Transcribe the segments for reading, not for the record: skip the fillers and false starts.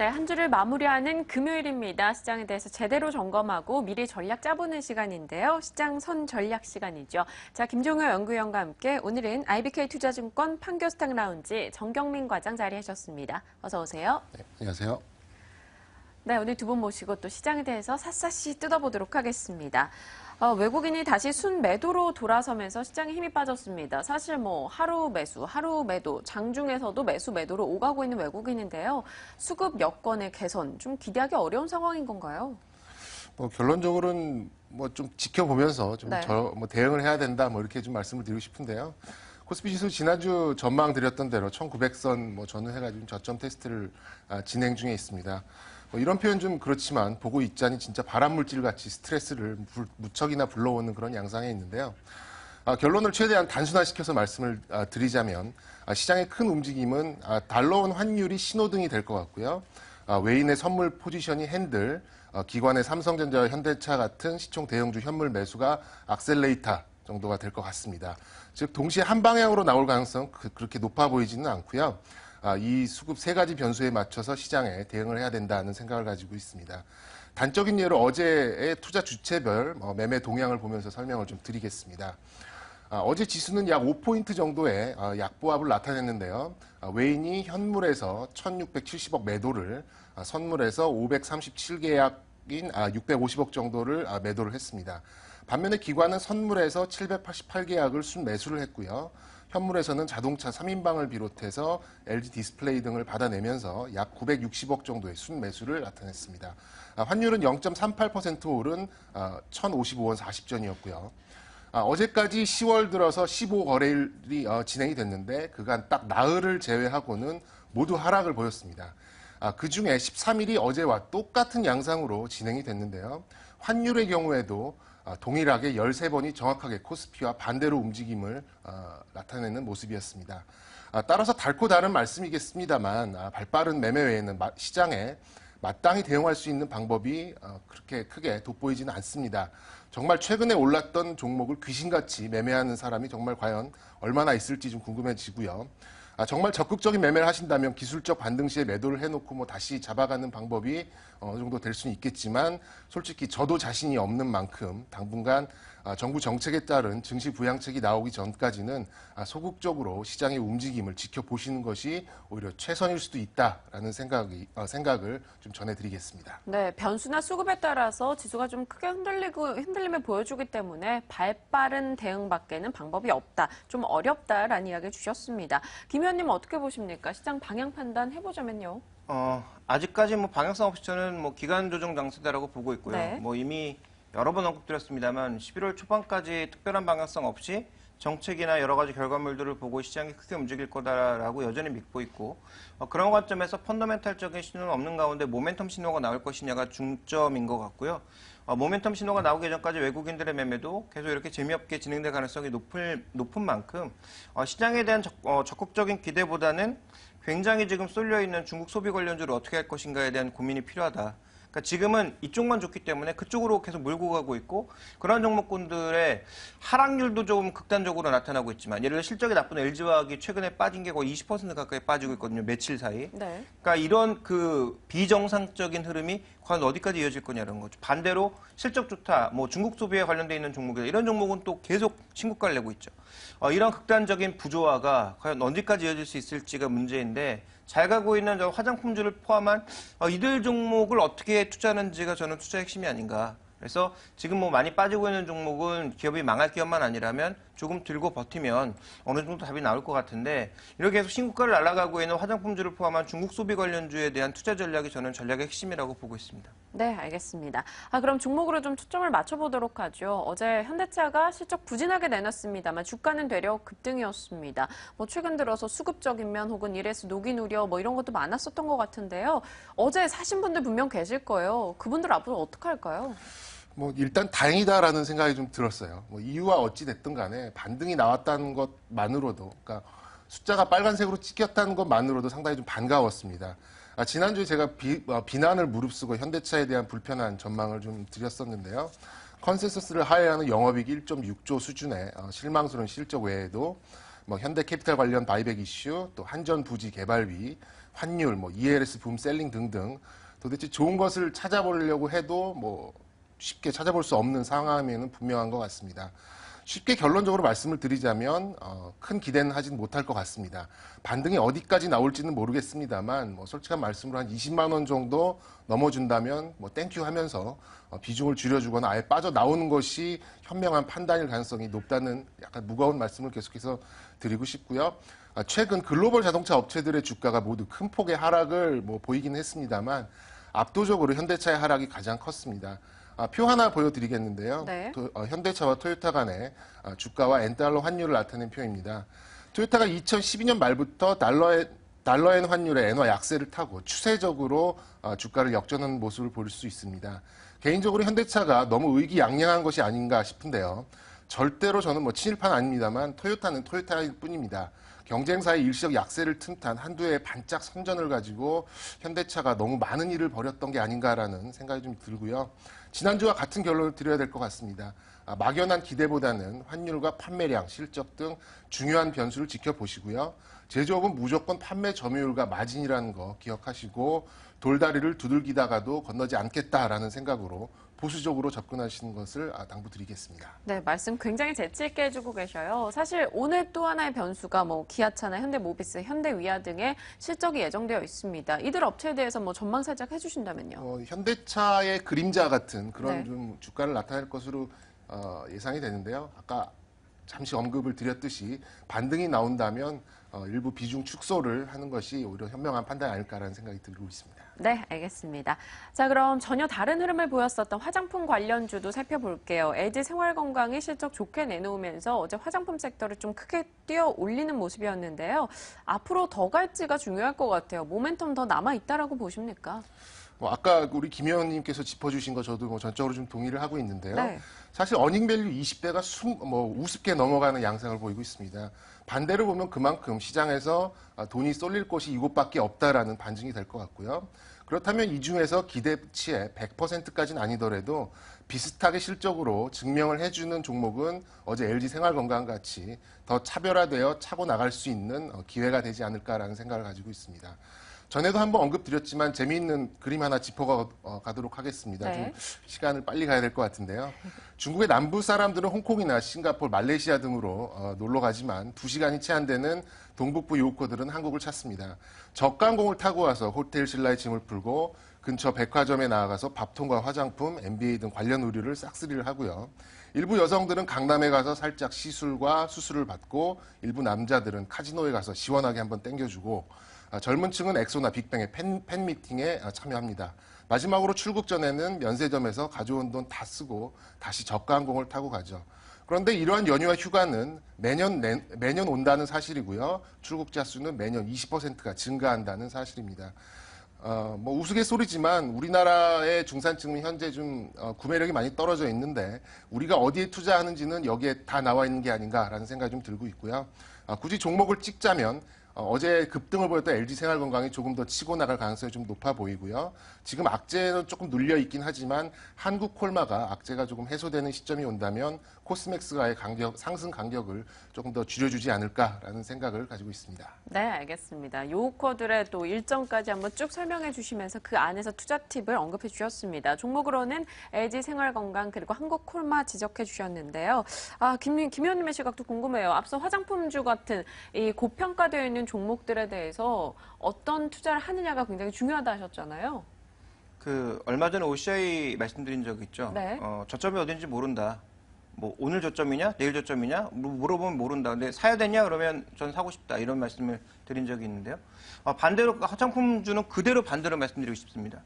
네, 한 주를 마무리하는 금요일입니다. 시장에 대해서 제대로 점검하고 미리 전략 짜보는 시간인데요. 시장 선 전략 시간이죠. 자, 김종효 연구위원과 함께 오늘은 IBK투자증권 판교스탁 라운지 정경민 과장 자리하셨습니다. 어서 오세요. 네, 안녕하세요. 네, 오늘 두 분 모시고 또 시장에 대해서 샅샅이 뜯어보도록 하겠습니다. 외국인이 다시 순매도로 돌아서면서 시장에 힘이 빠졌습니다. 사실 하루 매수, 하루 매도, 장중에서도 매수 매도로 오가고 있는 외국인인데요. 수급 여건의 개선 좀 기대하기 어려운 상황인 건가요? 결론적으로는 좀 지켜보면서 좀 네. 대응을 해야 된다 이렇게 좀 말씀을 드리고 싶은데요. 코스피 지수 지난주 전망 드렸던 대로 1900선 전후해가지고 저점 테스트를 진행 중에 있습니다. 이런 표현 좀 그렇지만 보고 있자니 진짜 발암물질 같이 스트레스를 무척이나 불러오는 그런 양상에 있는데요. 결론을 최대한 단순화시켜서 말씀을 드리자면 시장의 큰 움직임은 달러원 환율이 신호등이 될 것 같고요. 외인의 선물 포지션이 핸들, 기관의 삼성전자와 현대차 같은 시총 대형주 현물 매수가 악셀레이터 정도가 될 것 같습니다. 즉 동시에 한 방향으로 나올 가능성 그렇게 높아 보이지는 않고요. 이 수급 세 가지 변수에 맞춰서 시장에 대응을 해야 된다는 생각을 가지고 있습니다. 단적인 예로 어제의 투자 주체별 매매 동향을 보면서 설명을 좀 드리겠습니다. 어제 지수는 약 5포인트 정도의 약보합을 나타냈는데요. 외인이 현물에서 1670억 매도를, 선물에서 537계약인 650억 정도를 매도를 했습니다. 반면에 기관은 선물에서 788계약을 순매수를 했고요. 현물에서는 자동차 3인방을 비롯해서 LG 디스플레이 등을 받아내면서 약 960억 정도의 순매수를 나타냈습니다. 환율은 0.38% 오른 1,055원 40전이었고요. 어제까지 10월 들어서 15거래일이 진행이 됐는데 그간 딱 나흘을 제외하고는 모두 하락을 보였습니다. 그중에 13일이 어제와 똑같은 양상으로 진행이 됐는데요. 환율의 경우에도 동일하게 13번이 정확하게 코스피와 반대로 움직임을 나타내는 모습이었습니다. 따라서 달고 다른 말씀이겠습니다만 발빠른 매매 외에는 시장에 마땅히 대응할 수 있는 방법이 그렇게 크게 돋보이지는 않습니다. 정말 최근에 올랐던 종목을 귀신같이 매매하는 사람이 정말 과연 얼마나 있을지 좀 궁금해지고요. 정말 적극적인 매매를 하신다면 기술적 반등 시에 매도를 해놓고 다시 잡아가는 방법이 어느 정도 될 수는 있겠지만 솔직히 저도 자신이 없는 만큼 당분간 정부 정책에 따른 증시 부양책이 나오기 전까지는 소극적으로 시장의 움직임을 지켜보시는 것이 오히려 최선일 수도 있다라는 생각을 좀 전해드리겠습니다. 네, 변수나 수급에 따라서 지수가 좀 크게 흔들림을 보여주기 때문에 발빠른 대응밖에는 방법이 없다, 좀 어렵다라는 이야기를 주셨습니다. 김 의원님 어떻게 보십니까? 시장 방향 판단 해보자면요. 아직까지 방향성 없이 저는 기간 조정 장세다라고 보고 있고요. 네. 이미 여러 번 언급드렸습니다만 11월 초반까지 특별한 방향성 없이 정책이나 여러 가지 결과물들을 보고 시장이 크게 움직일 거다라고 여전히 믿고 있고 그런 관점에서 펀더멘탈적인 신호는 없는 가운데 모멘텀 신호가 나올 것이냐가 중점인 것 같고요. 모멘텀 신호가 나오기 전까지 외국인들의 매매도 계속 이렇게 재미없게 진행될 가능성이 높은 만큼 시장에 대한 적극적인 기대보다는 굉장히 지금 쏠려있는 중국 소비 관련주를 어떻게 할 것인가에 대한 고민이 필요하다. 그러니까 지금은 이쪽만 좋기 때문에 그쪽으로 계속 몰고 가고 있고 그런 종목군들의 하락률도 좀 극단적으로 나타나고 있지만 예를 들어 실적이 나쁜 LG화학이 최근에 빠진 게 거의 20% 가까이 빠지고 있거든요. 며칠 사이. 네. 그러니까 이런 비정상적인 흐름이 과연 어디까지 이어질 거냐는 거죠. 반대로 실적 좋다, 중국 소비에 관련돼 있는 종목이다. 이런 종목은 또 계속 신고가를 내고 있죠. 이런 극단적인 부조화가 과연 언제까지 이어질 수 있을지가 문제인데 잘 가고 있는 화장품주를 포함한 이들 종목을 어떻게 투자하는지가 저는 투자 핵심이 아닌가. 그래서 지금 많이 빠지고 있는 종목은 기업이 망할 기업만 아니라면 조금 들고 버티면 어느 정도 답이 나올 것 같은데 이렇게 계속 신고가를 날아가고 있는 화장품주를 포함한 중국 소비 관련주에 대한 투자 전략이 저는 전략의 핵심이라고 보고 있습니다. 네, 알겠습니다. 그럼 종목으로 좀 초점을 맞춰보도록 하죠. 어제 현대차가 실적 부진하게 내놨습니다만 주가는 되려 급등이었습니다. 최근 들어서 수급적인 면 혹은 일에서 녹인 우려 이런 것도 많았었던 것 같은데요. 어제 사신 분들 분명 계실 거예요. 그분들 앞으로 어떻게 할까요? 일단 다행이다라는 생각이 좀 들었어요. 이유와 어찌 됐든 간에 반등이 나왔다는 것만으로도, 그러니까 숫자가 빨간색으로 찍혔다는 것만으로도 상당히 좀 반가웠습니다. 지난주에 제가 비난을 무릅쓰고 현대차에 대한 불편한 전망을 좀 드렸었는데요. 컨센서스를 하회하는 영업이익 1.6조 수준의 실망스러운 실적 외에도 뭐 현대캐피탈 관련 바이백 이슈, 또 한전 부지 개발비, 환율, 뭐 ELS 붐 셀링 등등 도대체 좋은 것을 찾아보려고 해도 뭐 쉽게 찾아볼 수 없는 상황에는 분명한 것 같습니다. 쉽게 결론적으로 말씀을 드리자면 큰 기대는 하진 못할 것 같습니다. 반등이 어디까지 나올지는 모르겠습니다만 뭐 솔직한 말씀으로 한 20만 원 정도 넘어준다면 뭐 땡큐 하면서 비중을 줄여주거나 아예 빠져나오는 것이 현명한 판단일 가능성이 높다는 약간 무거운 말씀을 계속해서 드리고 싶고요. 최근 글로벌 자동차 업체들의 주가가 모두 큰 폭의 하락을 뭐 보이긴 했습니다만 압도적으로 현대차의 하락이 가장 컸습니다. 표 하나 보여드리겠는데요. 네. 현대차와 토요타 간의 주가와 엔달러 환율을 나타낸 표입니다. 토요타가 2012년 말부터 달러엔 환율의 엔화 약세를 타고 추세적으로 주가를 역전하는 모습을 볼 수 있습니다. 개인적으로 현대차가 너무 의기양양한 것이 아닌가 싶은데요. 절대로 저는 뭐 친일파는 아닙니다만 토요타는 토요타일 뿐입니다. 경쟁사의 일시적 약세를 틈탄 한두 해의 반짝 선전을 가지고 현대차가 너무 많은 일을 벌였던 게 아닌가라는 생각이 좀 들고요. 지난주와 같은 결론을 드려야 될 것 같습니다. 막연한 기대보다는 환율과 판매량, 실적 등 중요한 변수를 지켜보시고요. 제조업은 무조건 판매 점유율과 마진이라는 거 기억하시고 돌다리를 두들기다가도 건너지 않겠다라는 생각으로 보수적으로 접근하시는 것을 당부드리겠습니다. 네, 말씀 굉장히 재치 있게 해주고 계셔요. 사실 오늘 또 하나의 변수가 뭐 기아차나 현대모비스, 현대위아 등의 실적이 예정되어 있습니다. 이들 업체에 대해서 뭐 전망 살짝 해주신다면요. 현대차의 그림자 같은 그런 네. 좀 주가를 나타낼 것으로 예상이 되는데요. 아까 잠시 언급을 드렸듯이 반등이 나온다면 일부 비중 축소를 하는 것이 오히려 현명한 판단이 아닐까라는 생각이 들고 있습니다. 네, 알겠습니다. 자, 그럼 전혀 다른 흐름을 보였었던 화장품 관련주도 살펴볼게요. LG 생활건강이 실적 좋게 내놓으면서 어제 화장품 섹터를 좀 크게 뛰어 올리는 모습이었는데요. 앞으로 더 갈지가 중요할 것 같아요. 모멘텀 더 남아있다라고 보십니까? 아까 우리 김 의원님께서 짚어주신 거 저도 뭐 전적으로 좀 동의를 하고 있는데요. 네. 사실 어닝밸류 20배가 우습게 넘어가는 양상을 보이고 있습니다. 반대로 보면 그만큼 시장에서 돈이 쏠릴 곳이 이곳밖에 없다라는 반증이 될 것 같고요. 그렇다면 이 중에서 기대치의 100%까지는 아니더라도 비슷하게 실적으로 증명을 해주는 종목은 어제 LG 생활건강 같이 더 차별화되어 차고 나갈 수 있는 기회가 되지 않을까라는 생각을 가지고 있습니다. 전에도 한번 언급드렸지만 재미있는 그림 하나 짚어가도록 하겠습니다. 네. 좀 시간을 빨리 가야 될 것 같은데요. 중국의 남부 사람들은 홍콩이나 싱가포르, 말레이시아 등으로 놀러 가지만 2시간이 채 안 되는 동북부 유호커들은 한국을 찾습니다. 저가항공을 타고 와서 호텔 신라의 짐을 풀고 근처 백화점에 나아가서 밥통과 화장품, MBA 등 관련 의류를 싹쓸이를 하고요. 일부 여성들은 강남에 가서 살짝 시술과 수술을 받고 일부 남자들은 카지노에 가서 시원하게 한번 땡겨주고 젊은 층은 엑소나 빅뱅의 팬미팅에 참여합니다. 마지막으로 출국 전에는 면세점에서 가져온 돈 다 쓰고 다시 저가항공을 타고 가죠. 그런데 이러한 연휴와 휴가는 매년 온다는 사실이고요. 출국자 수는 매년 20%가 증가한다는 사실입니다. 뭐 우스갯소리지만 우리나라의 중산층은 현재 좀 구매력이 많이 떨어져 있는데 우리가 어디에 투자하는지는 여기에 다 나와 있는 게 아닌가라는 생각이 좀 들고 있고요. 굳이 종목을 찍자면 어제 급등을 보였던 LG생활건강이 조금 더 치고 나갈 가능성이 좀 높아 보이고요. 지금 악재는 조금 눌려 있긴 하지만 한국콜마가 악재가 조금 해소되는 시점이 온다면 코스맥스가의 상승 간격을 조금 더 줄여주지 않을까라는 생각을 가지고 있습니다. 네, 알겠습니다. 요커들의 또 일정까지 한번 쭉 설명해 주시면서 그 안에서 투자 팁을 언급해 주셨습니다. 종목으로는 LG생활건강 그리고 한국콜마 지적해 주셨는데요. 김 의원님의 시각도 궁금해요. 앞서 화장품주 같은 이 고평가되어 있는 종목들에 대해서 어떤 투자를 하느냐가 굉장히 중요하다 하셨잖아요. 얼마 전에 OCI 말씀드린 적 있죠. 네. 저점이 어딘지 모른다. 뭐 오늘 저점이냐, 내일 저점이냐 물어보면 모른다. 근데 사야 되냐 그러면 전 사고 싶다 이런 말씀을 드린 적이 있는데요. 반대로 화장품주는 그대로 반대로 말씀드리고 싶습니다.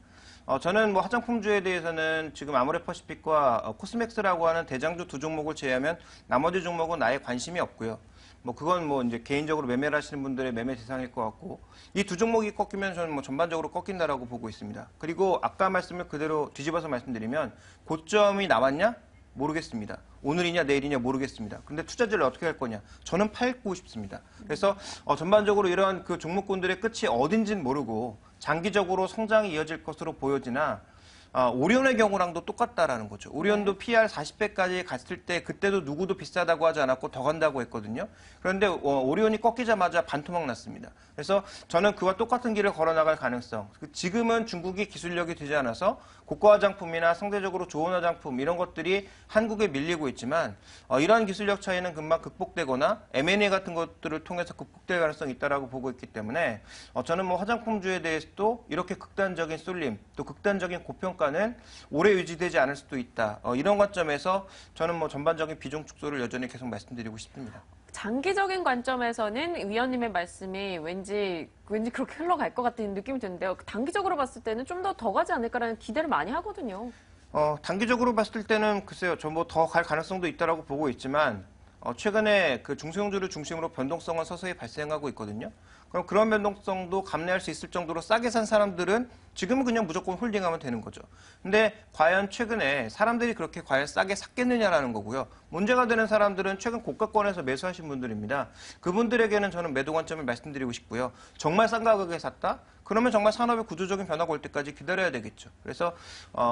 저는 뭐 화장품주에 대해서는 지금 아모레퍼시픽과 코스맥스라고 하는 대장주 두 종목을 제외하면 나머지 종목은 아예 관심이 없고요. 뭐 그건 뭐 이제 개인적으로 매매를 하시는 분들의 매매 대상일 것 같고 이 두 종목이 꺾이면 저는 뭐 전반적으로 꺾인다라고 보고 있습니다. 그리고 아까 말씀을 그대로 뒤집어서 말씀드리면 고점이 나왔냐? 모르겠습니다. 오늘이냐 내일이냐 모르겠습니다. 근데 투자자를 어떻게 할 거냐? 저는 팔고 싶습니다. 그래서 전반적으로 이런 그 종목군들의 끝이 어딘지는 모르고 장기적으로 성장이 이어질 것으로 보여지나 오리온의 경우랑도 똑같다라는 거죠. 오리온도 PR 40배까지 갔을 때 그때도 누구도 비싸다고 하지 않았고 더 간다고 했거든요. 그런데 오리온이 꺾이자마자 반토막 났습니다. 그래서 저는 그와 똑같은 길을 걸어나갈 가능성. 지금은 중국이 기술력이 되지 않아서 고가 화장품이나 상대적으로 좋은 화장품 이런 것들이 한국에 밀리고 있지만 이러한 기술력 차이는 금방 극복되거나 M&A 같은 것들을 통해서 극복될 가능성이 있다라고 보고 있기 때문에 저는 뭐 화장품주에 대해서도 이렇게 극단적인 쏠림 또 극단적인 고평가는 오래 유지되지 않을 수도 있다. 이런 관점에서 저는 뭐 전반적인 비중 축소를 여전히 계속 말씀드리고 싶습니다. 장기적인 관점에서는 위원님의 말씀이 왠지 그렇게 흘러갈 것 같은 느낌이 드는데요. 단기적으로 봤을 때는 좀 더 가지 않을까라는 기대를 많이 하거든요. 단기적으로 봤을 때는 글쎄요, 저 뭐 더 갈 가능성도 있다라고 보고 있지만 최근에 그 중소형주를 중심으로 변동성은 서서히 발생하고 있거든요. 그럼 그런 변동성도 감내할 수 있을 정도로 싸게 산 사람들은 지금은 그냥 무조건 홀딩하면 되는 거죠. 근데 과연 최근에 사람들이 그렇게 과연 싸게 샀겠느냐라는 거고요. 문제가 되는 사람들은 최근 고가권에서 매수하신 분들입니다. 그분들에게는 저는 매도 관점을 말씀드리고 싶고요. 정말 싼 가격에 샀다? 그러면 정말 산업의 구조적인 변화가 올 때까지 기다려야 되겠죠. 그래서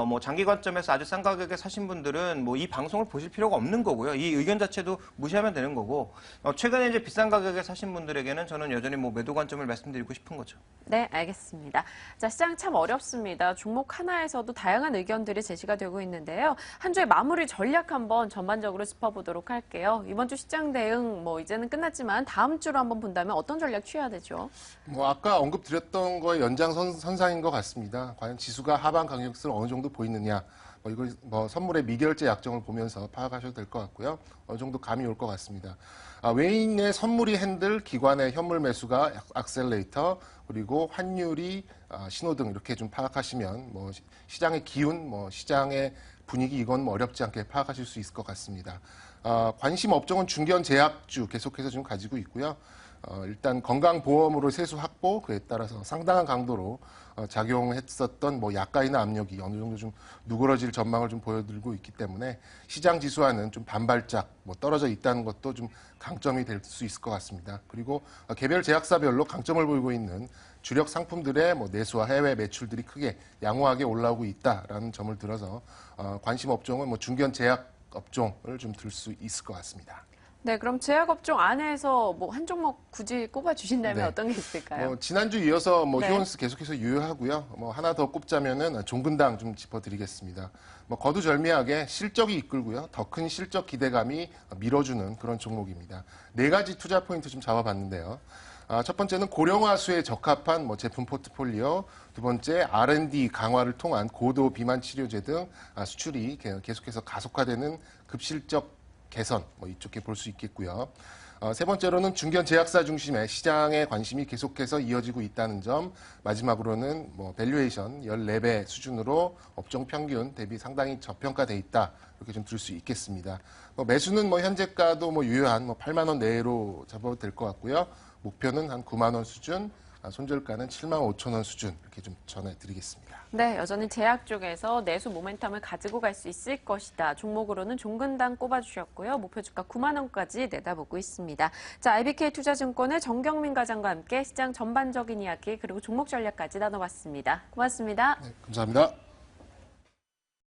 뭐 장기 관점에서 아주 싼 가격에 사신 분들은 뭐 이 방송을 보실 필요가 없는 거고요. 이 의견 자체도 무시하면 되는 거고 최근에 이제 비싼 가격에 사신 분들에게는 저는 여전히 뭐 매도 관점을 말씀드리고 싶은 거죠. 네, 알겠습니다. 자, 시장 참 어렵습니다. 종목 하나에서도 다양한 의견들이 제시가 되고 있는데요. 한 주의 마무리 전략 한번 전반적으로 짚어보도록 할게요. 이번 주 시장 대응 뭐 이제는 끝났지만 다음 주로 한번 본다면 어떤 전략 취해야 되죠? 뭐 아까 언급드렸던 거의 연장선상인 것 같습니다. 과연 지수가 하방 강력성을 어느 정도 보이느냐, 이걸 선물의 미결제 약정을 보면서 파악하셔도 될 것 같고요. 어느 정도 감이 올 것 같습니다. 외인의 선물이 핸들, 기관의 현물 매수가 악셀레이터, 그리고 환율이 신호등 이렇게 좀 파악하시면 시장의 기운, 시장의 분위기 이건 어렵지 않게 파악하실 수 있을 것 같습니다. 관심 업종은 중견 제약주 계속해서 좀 가지고 있고요. 일단 건강보험으로 세수 확보, 그에 따라서 상당한 강도로 작용했었던 약가이나 압력이 어느 정도 좀 누그러질 전망을 좀 보여드리고 있기 때문에 시장 지수와는 좀 반발짝 떨어져 있다는 것도 좀 강점이 될 수 있을 것 같습니다. 그리고 개별 제약사별로 강점을 보이고 있는 주력 상품들의 내수와 해외 매출들이 크게 양호하게 올라오고 있다라는 점을 들어서 관심 업종은 중견 제약 업종을 좀 들 수 있을 것 같습니다. 네, 그럼 제약업종 안에서 한 종목 굳이 꼽아주신다면 네. 어떤 게 있을까요? 지난주 이어서 네. 휴원스 계속해서 유효하고요. 하나 더 꼽자면은 종근당 좀 짚어드리겠습니다. 거두절미하게 실적이 이끌고요. 더 큰 실적 기대감이 밀어주는 그런 종목입니다. 네 가지 투자 포인트 좀 잡아봤는데요. 첫 번째는 고령화수에 적합한 제품 포트폴리오, 두 번째 R&D 강화를 통한 고도 비만 치료제 등 수출이 계속해서 가속화되는 급실적 개선 이쪽에 볼 수 있겠고요. 세 번째로는 중견 제약사 중심의 시장에 관심이 계속해서 이어지고 있다는 점, 마지막으로는 밸류에이션 14배 수준으로 업종 평균 대비 상당히 저평가돼 있다 이렇게 좀 들 수 있겠습니다. 매수는 현재가도 유효한 8만 원 내로 잡아도 될 것 같고요. 목표는 한 9만 원 수준, 손절가는 7만 5천 원 수준 이렇게 좀 전해드리겠습니다. 네, 여전히 제약 쪽에서 내수 모멘텀을 가지고 갈 수 있을 것이다. 종목으로는 종근당 꼽아주셨고요. 목표 주가 9만 원까지 내다보고 있습니다. 자, IBK 투자증권의 정경민 과장과 함께 시장 전반적인 이야기 그리고 종목 전략까지 나눠봤습니다. 고맙습니다. 네, 감사합니다.